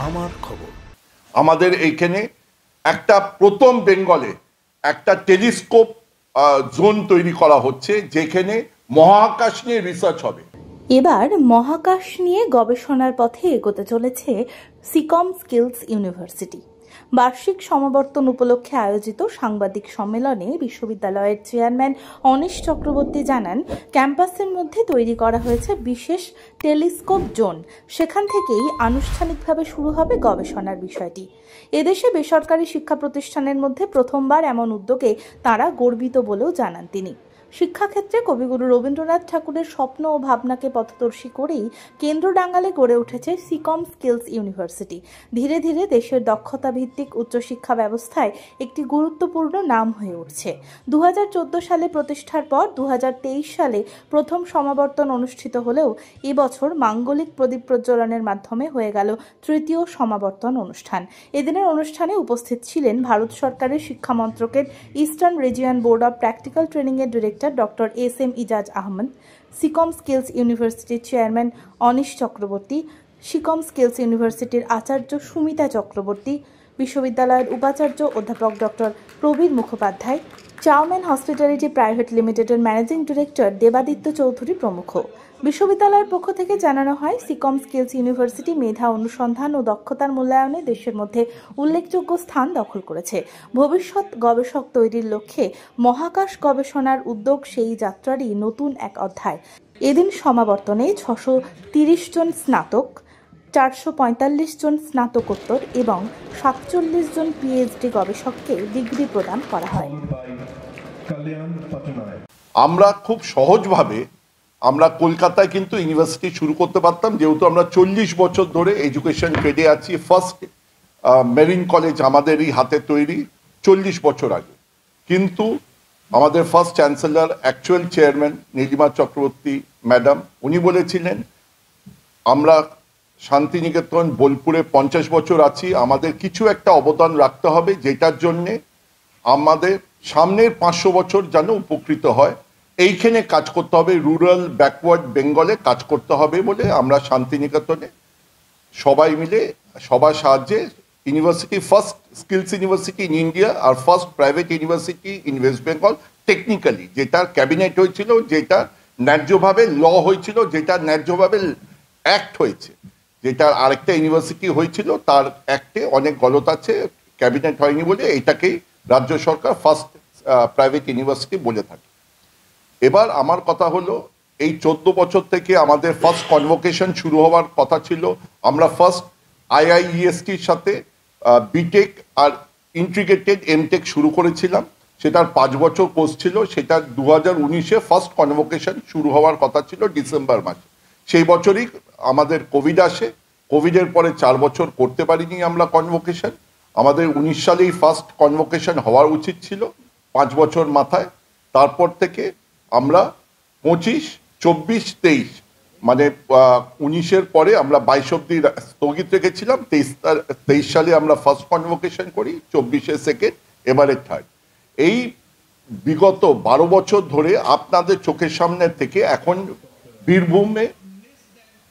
আমার খবর। আমাদের এইখানে একটা প্রথম বেঙ্গলে একটা টেলিস্কোপ জোন তৈরি করা হচ্ছে, যেখানে মহাকাশ নিয়ে রিসার্চ হবে। এবার মহাকাশ নিয়ে গবেষণার পথে এগোতে চলেছে সিকম স্কিলস ইউনিভার্সিটি। বার্ষিক সমাবর্তন উপলক্ষে আয়োজিত সাংবাদিক সম্মেলনে বিশ্ববিদ্যালয়ের চেয়ারম্যান অনিশ চক্রবর্তী জানান, ক্যাম্পাসের মধ্যে তৈরি করা হয়েছে বিশেষ টেলিস্কোপ জোন। সেখান থেকেই আনুষ্ঠানিকভাবে শুরু হবে গবেষণার বিষয়টি। এদেশে বেসরকারি শিক্ষা প্রতিষ্ঠানের মধ্যে প্রথমবার এমন উদ্যোগে তাঁরা গর্বিত বলেও জানান তিনি। শিক্ষাক্ষেত্রে কবিগুরু রবীন্দ্রনাথ ঠাকুরের স্বপ্ন ও ভাবনাকে পথদর্শী করেই কেন্দ্রডাঙ্গালে গড়ে উঠেছে সিকম স্কিলস ইউনিভার্সিটি। ধীরে ধীরে দেশের দক্ষতা ভিত্তিক উচ্চশিক্ষা ব্যবস্থায় একটি গুরুত্বপূর্ণ নাম হয়ে উঠছে। 2014 সালে প্রতিষ্ঠার পর 2023 সালে প্রথম সমাবর্তন অনুষ্ঠিত হলেও এবছর মাঙ্গলিক প্রদীপ প্রজ্বলনের মাধ্যমে হয়ে গেল তৃতীয় সমাবর্তন অনুষ্ঠান। এদিনের অনুষ্ঠানে উপস্থিত ছিলেন ভারত সরকারের শিক্ষা মন্ত্রকের eastern region board of practical training এর director doctor SM. Ijaz Ahmed, Sikkim skills ইউনিভার্সিটির চেয়ারম্যান অনিশ চক্রবর্তী, সিকম স্কিলস ইউনিভার্সিটির আচার্য সুমিতা চক্রবর্তী, বিশ্ববিদ্যালয়ের উপাচার্য অধ্যাপক doctor Prabir Mukhopadhyay, Chowman hospitality private লিমিটেডের ম্যানেজিং ডিরেক্টর দেবাদিত্য চৌধুরী প্রমুখ। বিশ্ববিদ্যালয়ের পক্ষ থেকে জানানো হয়, সিকম স্কিলস ইউনিভার্সিটি মেধা অনুসন্ধান ও দক্ষতার মূল্যায়নে দেশের মধ্যে উল্লেখযোগ্য স্থান দখল করেছে। ভবিষ্যৎ গবেষক তৈরির লক্ষ্যে মহাকাশ গবেষণার উদ্যোগ সেই যাত্রারই নতুন এক অধ্যায়। এদিন সমাবর্তনে 630 জন স্নাতক, 445 জন স্নাতকোত্তর এবং 47 জন পিএইচডি গবেষককে ডিগ্রি প্রদান করা হয়। আমরা খুব সহজভাবে আমরা কলকাতায় কিন্তু ইউনিভার্সিটি শুরু করতে পারতাম, যেহেতু আমরা 40 বছর ধরে এডুকেশন ট্রেডে আছি। ফার্স্ট মেরিন কলেজ আমাদেরই হাতে তৈরি 40 বছর আগে। কিন্তু আমাদের first chancellor, actual chairman Nilima Chakraborty madam, উনি বলেছিলেন আমরা শান্তিনিকেতন বোলপুরে 50 বছর আছি, আমাদের কিছু একটা অবদান রাখতে হবে, যেটার জন্যে আমাদের সামনের 500 বছর যেন উপকৃত হয়। এইখানে কাজ করতে হবে, রুরাল ব্যাকওয়ার্ড বেঙ্গলে কাজ করতে হবে বলে আমরা শান্তিনিকেতনে সবাই মিলে সবার সাহায্যে university, first skills university in India আর first private university in West Bengal, technically যেটার ক্যাবিনেট হয়েছিল, যেটা ন্যায্যভাবে ল হয়েছিল, যেটা ন্যায্যভাবে অ্যাক্ট হয়েছে, যেটার আরেকটা ইউনিভার্সিটি হয়েছিল তার অ্যাক্টে অনেক গলত আছে, ক্যাবিনেট হয়নি বলে এটাকেই রাজ্য সরকার ফার্স্ট প্রাইভেট ইউনিভার্সিটি বলে থাকে। এবার আমার কথা হলো, এই 14 বছর থেকে আমাদের ফার্স্ট কনভোকেশন শুরু হওয়ার কথা ছিল। আমরা ফার্স্ট আইআইইএসটির সাথে বিটেক আর ইন্টিগ্রেটেড এমটেক শুরু করেছিলাম। সেটার 5 বছর কোর্স ছিল। সেটা 2019-এ ফার্স্ট কনভোকেশন শুরু হওয়ার কথা ছিল ডিসেম্বর মাসে। সেই বছরই আমাদের কোভিড আসে। কোভিডের পরে 4 বছর করতে পারিনি আমরা কনভোকেশন। আমাদের 19 সালেই ফার্স্ট কনভোকেশন হওয়ার উচিত ছিল, 5 বছর মাথায়। তারপর থেকে আমরা 25, 24, 23 মানে 19-এর পরে আমরা 22 অব্দি স্থগিত রেখেছিলাম। 23 সালে আমরা ফার্স্ট কনভোকেশন করি, 24-এ সেকেন্ড, এবারে থার্ড। এই বিগত 12 বছর ধরে আপনাদের চোখের সামনে থেকে এখন বীরভূমে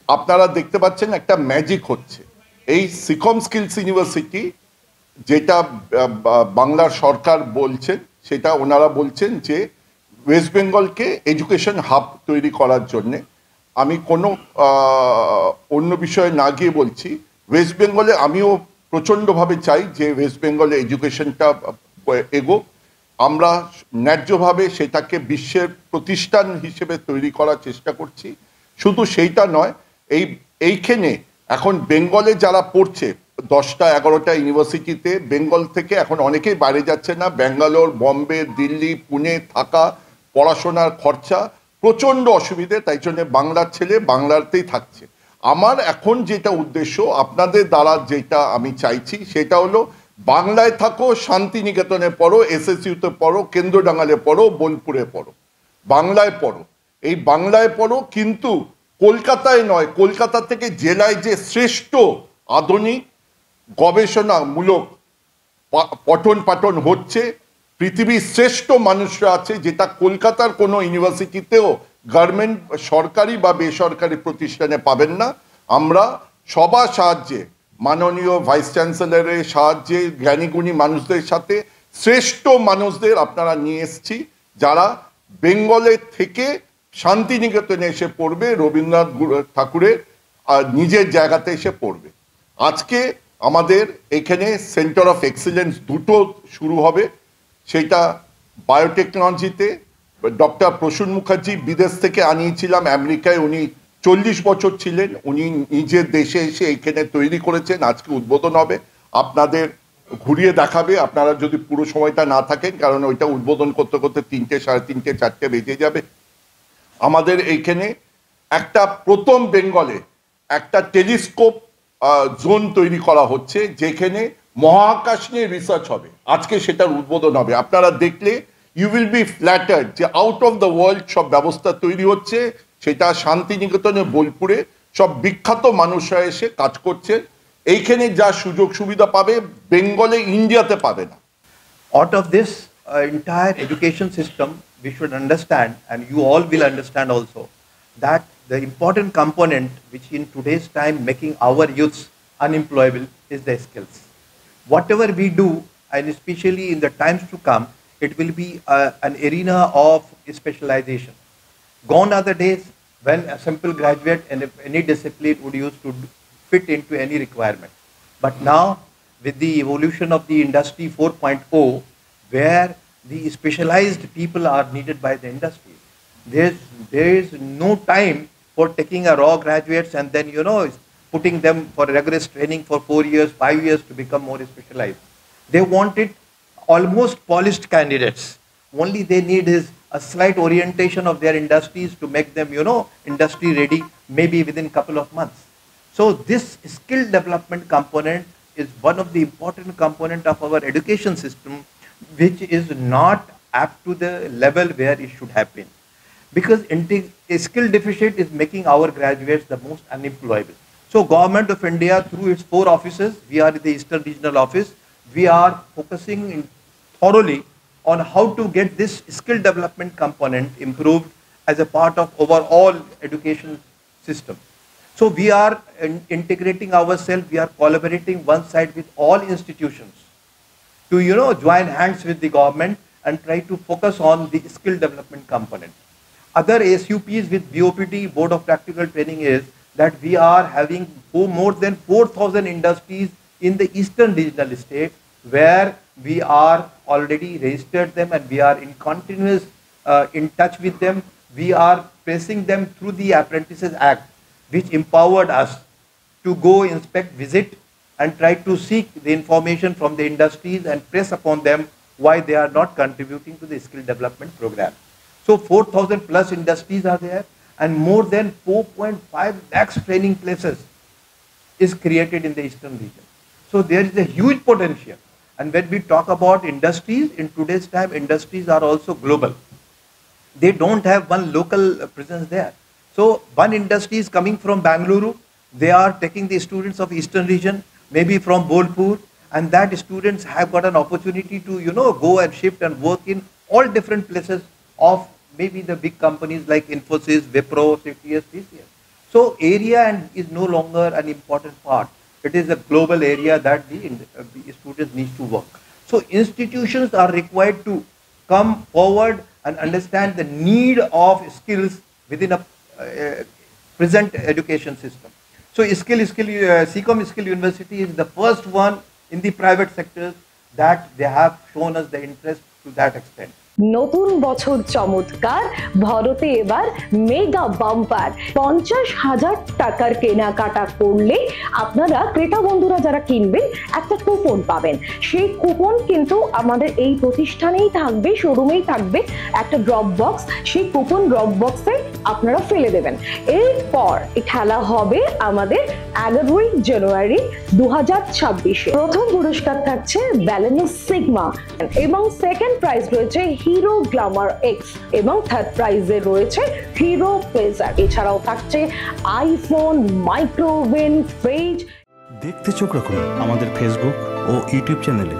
আপনারা দেখতে পাচ্ছেন একটা ম্যাজিক হচ্ছে। এই সিকম স্কিলস ইউনিভার্সিটি, যেটা বাংলার সরকার বলছেন, সেটা ওনারা বলছেন যে ওয়েস্ট বেঙ্গলকে এডুকেশন হাব তৈরি করার জন্যে। আমি কোনো অন্য বিষয়ে না গিয়ে বলছি, ওয়েস্ট বেঙ্গলে আমিও প্রচণ্ডভাবে চাই যে ওয়েস্ট বেঙ্গলে এডুকেশনটা এগোক। আমরা ন্যায্যভাবে সেটাকে বিশ্বের প্রতিষ্ঠান হিসেবে তৈরি করার চেষ্টা করছি। শুধু সেইটা নয়, এইখানে এখন বেঙ্গলে যারা পড়ছে 10টা 11টা ইউনিভার্সিটিতে, বেঙ্গল থেকে এখন অনেকেই বাইরে যাচ্ছে না। ব্যাঙ্গালোর, বম্বে, দিল্লি, পুনে থাকা, পড়াশোনার খরচা প্রচণ্ড অসুবিধে, তাই জন্য বাংলার ছেলে বাংলাতেই থাকছে। আমার এখন যেটা উদ্দেশ্য আপনাদের দ্বারা, যেটা আমি চাইছি, সেটা হলো বাংলায় থাকো, শান্তিনিকেতনে পড়ো, এসএসইউতে পড়ো, কেন্দ্রডাঙ্গালে পড়ো, বোলপুরে পড়ো, বাংলায় পড়ো। এই বাংলায় পড়ো, কিন্তু কলকাতায় নয়। কলকাতা থেকে জেলায় যে শ্রেষ্ঠ আধুনিক গবেষণামূলক পঠন পাঠন হচ্ছে, পৃথিবীর শ্রেষ্ঠ মানুষরা আছে, যেটা কলকাতার কোনো ইউনিভার্সিটিতেও গভর্নমেন্ট, সরকারি বা বেসরকারি প্রতিষ্ঠানে পাবেন না। আমরা সবার সাহায্যে মাননীয় ভাইস চ্যান্সেলরের সাহায্যে জ্ঞানীগুণী মানুষদের সাথে শ্রেষ্ঠ মানুষদের আপনারা নিয়ে এসেছি, যারা বেঙ্গলের থেকে শান্তিনিকেতনে এসে পড়বে, রবীন্দ্রনাথ ঠাকুরের নিজের জায়গাতে এসে পড়বে। আজকে আমাদের এখানে সেন্টার অফ এক্সিলেন্স দুটো শুরু হবে, সেটা বায়োটেকনোলজিতে ডক্টর প্রসূন মুখার্জি বিদেশ থেকে আনিয়েছিলাম আমেরিকায়, উনি 40 বছর ছিলেন, উনি নিজের দেশে এসে এখানে তৈরি করেছেন। আজকে উদ্বোধন হবে, আপনাদের ঘুরিয়ে দেখাবে, আপনারা যদি পুরো সময়টা না থাকেন, কারণ ওইটা উদ্বোধন করতে করতে 3টে, 3:30, 4টে বেজে যাবে। আমাদের এইখানে একটা প্রথম বেঙ্গলে একটা টেলিস্কোপ জোন তৈরি করা হচ্ছে, যেখানে মহাকাশ নিয়ে রিসার্চ হবে। আজকে সেটার উদ্বোধন হবে। আপনারা দেখলে ইউ উইল বি ফ্ল্যাটার্ড যে আউট অফ দ্য ওয়ার্ল্ড সব ব্যবস্থা তৈরি হচ্ছে, সেটা শান্তিনিকেতনে, বোলপুরে সব বিখ্যাত মানুষরা এসে কাজ করছে। এইখানে যা সুযোগ সুবিধা পাবে বেঙ্গলে, ইন্ডিয়াতে পাবে না। Out of this entire education system, we should understand, and you all will understand also, that the important component which in today's time making our youths unemployable is the skills. Whatever we do, and especially in the times to come, it will be an arena of specialization. Gone are the days when a simple graduate in any discipline would used to fit into any requirement. But now, with the evolution of the industry 4.0, where the specialized people are needed by the industry, there is no time for taking a raw graduates and then putting them for rigorous training for 4 years, 5 years to become more specialized. They wanted almost polished candidates. Only they need is a slight orientation of their industries to make them industry ready, maybe within a couple of months. So this skill development component is one of the important component of our education system, which is not up to the level where it should have been. Because a skill deficit is making our graduates the most unemployable. So Government of India, through its 4 offices, we are the Eastern Regional Office, we are focusing thoroughly on how to get this skill development component improved as a part of overall education system. So we are integrating ourselves, we are collaborating one side with all institutions to join hands with the government and try to focus on the skill development component. Other SUPs with BOPT, Board of Practical Training, is that we are having more than 4,000 industries in the Eastern Regional State, where we are already registered them and we are in continuous in touch with them. We are pressing them through the Apprentices Act, which empowered us to go inspect, visit, and try to seek the information from the industries and press upon them why they are not contributing to the skill development program. So 4,000 plus industries are there, and more than 4.5 lakhs training places is created in the Eastern region. So there is a huge potential. And when we talk about industries, in today's time, industries are also global. They don't have one local presence there. So one industry is coming from Bangalore, they are taking the students of Eastern region, maybe from Bolpur, and that students have got an opportunity to go and shift and work in all different places of maybe the big companies like Infosys, Wipro, CTS, TCS. So area is no longer an important part. It is a global area that the students need to work. So institutions are required to come forward and understand the need of skills within a present education system. So SECOM Skill University is the first one in the private sectors that they have shown us the interest to that extent. নতুন বছর চমৎকার, ভরতে এবার mega bumper. 50,000 টাকার কেনাকাটা করলে আপনারা ক্রেতা বন্ধুরা যারা কিনবেন একটা কুপন পাবেন। সেই কুপন কিন্তু আমাদের এই প্রতিষ্ঠানেই থাকবে, শোরুমেই থাকবে একটা ড্রপ বক্স। সেই কুপন ড্রপ বক্সে আপনারা ফেলে দেবেন। এরপর এই খেলা হবে আমাদের 11ই জানুয়ারি 2026। প্রথম পুরস্কার থাকছে ব্যালেনো সিগমা এবং সেকেন্ড প্রাইজ রয়েছে হিরো গ্ল্যামার এক্স এবং থার্ড প্রাইজে রয়েছে হিরো প্লেজার। এছাড়াও থাকছে আইফোন, মাইক্রোওভেন, ফ্রিজ। দেখতে চোখ রাখুন আমাদের ফেসবুক ও ইউটিউব চ্যানেলে।